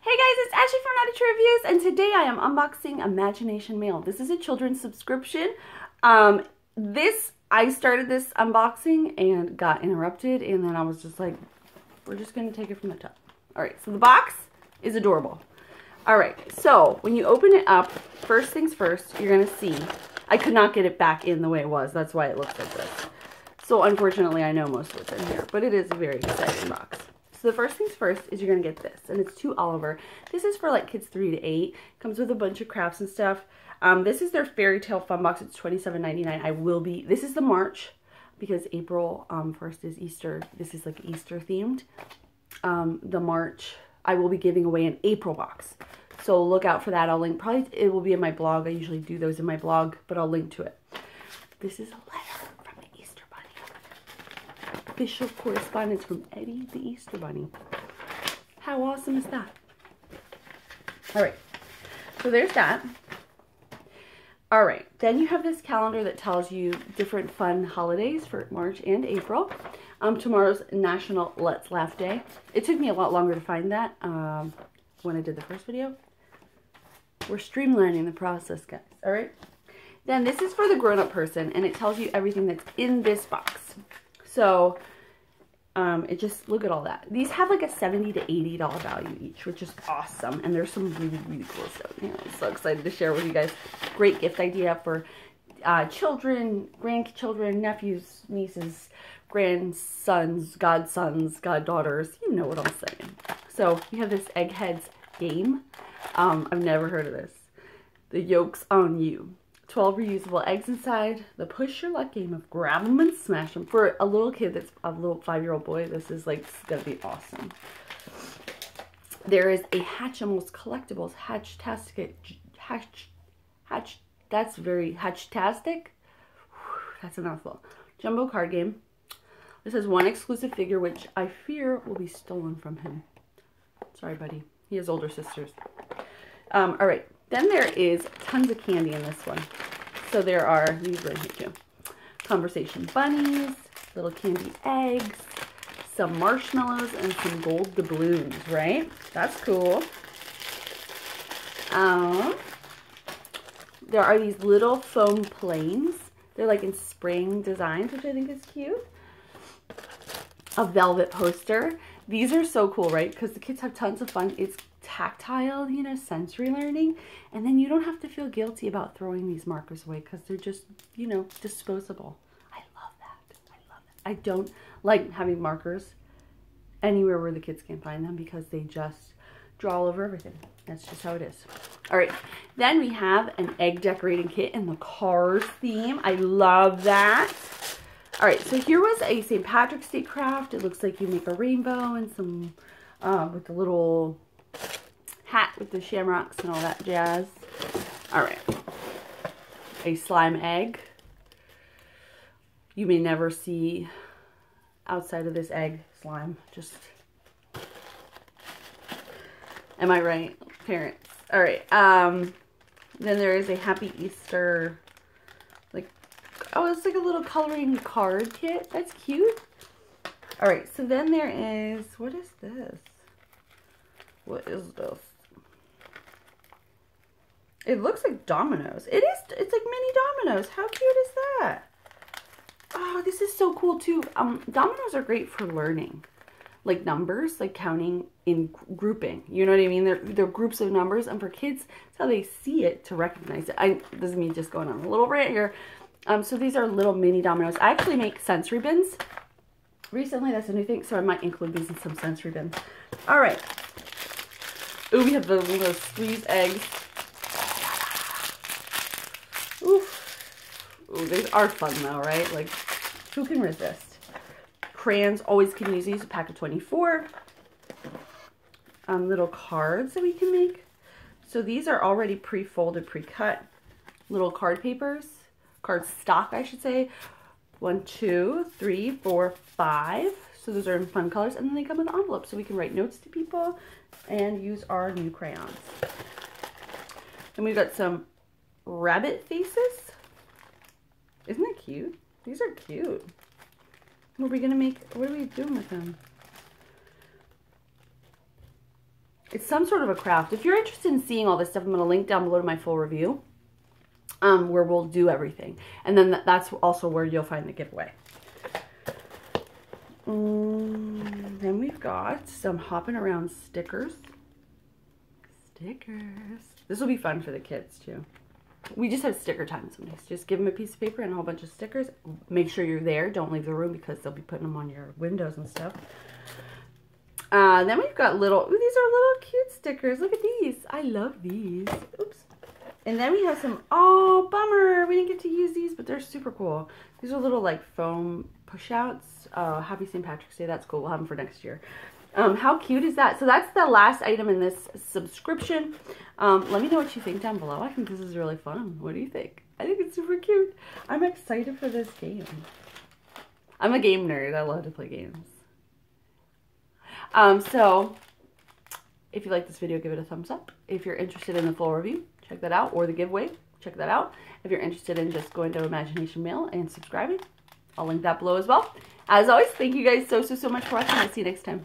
Hey guys, it's Ashley from Not a True Reviews, and today I am unboxing Imagination Mail. This is a children's subscription. I started this unboxing and got interrupted, and then I was just like, we're just going to take it from the top. Alright, so the box is adorable. Alright, so when you open it up, first things first, you're going to see, I could not get it back in the way it was, that's why it looks like this. So unfortunately, I know most of what's in here, but it is a very exciting box. So the first things first is you're going to get this, and it's to Oliver. This is for like kids 3 to 8. Comes with a bunch of crafts and stuff. This is their fairy tale fun box. It's $27.99. This is the March, because April 1st is Easter. This is like Easter themed. The March, I will be giving away an April box. So look out for that. I'll link, probably it will be in my blog. I usually do those in my blog, but I'll link to it. This is a letter from the Easter Bunny. Official correspondence from Eddie the Easter Bunny. How awesome is that? Alright, so there's that. Alright, then you have this calendar that tells you different fun holidays for March and April. Tomorrow's National Let's Laugh Day. It took me a lot longer to find that when I did the first video. We're streamlining the process, guys. Alright? Then this is for the grown-up person, and it tells you everything that's in this box. So, it just, look at all that. These have like a $70 to $80 value each, which is awesome. And there's some really, really cool stuff. You know, I'm so excited to share with you guys. Great gift idea for children, grandchildren, nephews, nieces, grandsons, goddaughters. You know what I'm saying. So, we have this Eggheads game. I've never heard of this. The Yolk's on You. 12 reusable eggs inside. The push your luck game of grab them and smash them. For a little kid that's a little 5-year-old boy, this is like going to be awesome. There is a Hatchimals Collectibles Hatchtastic. That's very Hatchtastic. That's a mouthful. Jumbo card game. This has one exclusive figure, which I fear will be stolen from him. Sorry, buddy. He has older sisters. Alright. Then there is tons of candy in this one. So there are, these right here too. Conversation bunnies, little candy eggs, some marshmallows, and some gold doubloons, right? That's cool. There are these little foam planes. They're like in spring designs, which I think is cute. A velvet poster. These are so cool, right? Because the kids have tons of fun. It's tactile, you know, sensory learning, and then you don't have to feel guilty about throwing these markers away because they're just, you know, disposable. I love that. I love that. I don't like having markers anywhere where the kids can't find them because they just draw all over everything. That's just how it is. All right, then we have an egg decorating kit in the Cars theme. I love that. All right, so here was a St. Patrick's Day craft. It looks like you make a rainbow and some with the little hat with the shamrocks and all that jazz. Alright. A slime egg. You may never see outside of this egg slime. Just, am I right, parents? Alright. Then there is a Happy Easter, like, oh, it's like a little coloring card kit. That's cute. Alright, so then there is, what is this? What is this? It looks like dominoes. It is, it's like mini dominoes. How cute is that? Oh, this is so cool too. Dominoes are great for learning. Like numbers, like counting in grouping. You know what I mean? They're groups of numbers, and for kids, it's how they see it to recognize it. This is me just going on a little rant here. So these are little mini dominoes. I actually make sensory bins. Recently, that's a new thing, so I might include these in some sensory bins. All right. Ooh, we have the little squeeze eggs. Oof. Ooh, these are fun though, right? Like, who can resist? Crayons, always can use these. A pack of 24. Little cards that we can make. So these are already pre-folded, pre-cut. Little card papers. Card stock, I should say. 1, 2, 3, 4, 5. So those are in fun colors. And then they come in envelopes so we can write notes to people and use our new crayons. And we've got some rabbit faces. Isn't that cute? These are cute. What are we gonna make? What are we doing with them? It's some sort of a craft. If you're interested in seeing all this stuff, I'm going to link down below to my full review, where we'll do everything. And then that's also where you'll find the giveaway. Then we've got some hopping around stickers. Stickers. This will be fun for the kids too. We just have sticker time some days. Just give them a piece of paper and a whole bunch of stickers. Make sure you're there. Don't leave the room because they'll be putting them on your windows and stuff. Then we've got little, ooh, these are little cute stickers. Look at these. I love these. Oops. And then we have some, oh, bummer. We didn't get to use these, but they're super cool. These are little like foam push outs. Happy St. Patrick's Day. That's cool. We'll have them for next year. How cute is that? So that's the last item in this subscription. Let me know what you think down below. I think this is really fun. What do you think? I think it's super cute. I'm excited for this game. I'm a game nerd. I love to play games. So if you like this video, give it a thumbs up. If you're interested in the full review, check that out. Or the giveaway, check that out. If you're interested in just going to Imagination Mail and subscribing, I'll link that below as well. As always, thank you guys so much for watching. I'll see you next time.